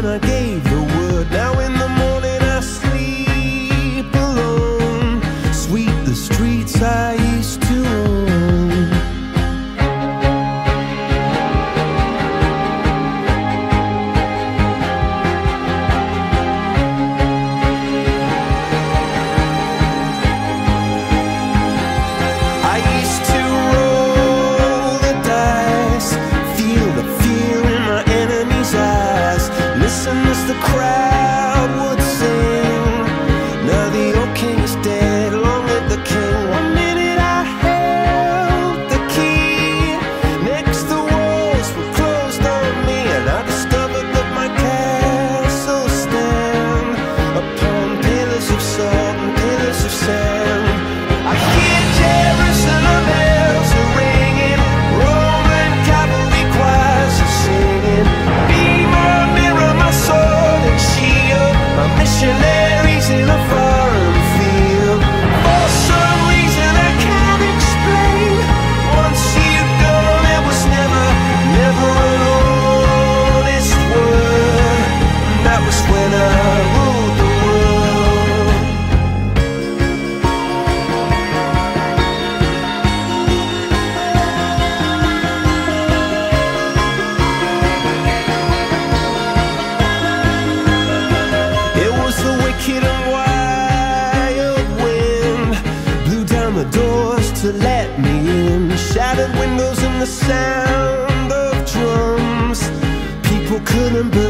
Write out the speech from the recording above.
when I gave the word. Now in the morning I sleep alone. Sweep the streets I used to own. I used to roll the dice, feel the fear in my enemy's eyes, listen as the crowd would sing. Now the old king is dead, long live the king. One minute I held the key, next the walls were closed on me, and I discovered that my castle stand upon pillars of salt and pillars of sand. I hear Jerusalem bells are ringing, Roman cavalry choirs are singing. Be my mirror, my sword and shield, my missionaries in a foreign field. For some reason I can't explain, once you've gone there was never, never an honest word. And that was when I ruled the world. It was the wicked and wild wind, blew down the doors to let me in, shattered windows and the sound of drums. People couldn't believe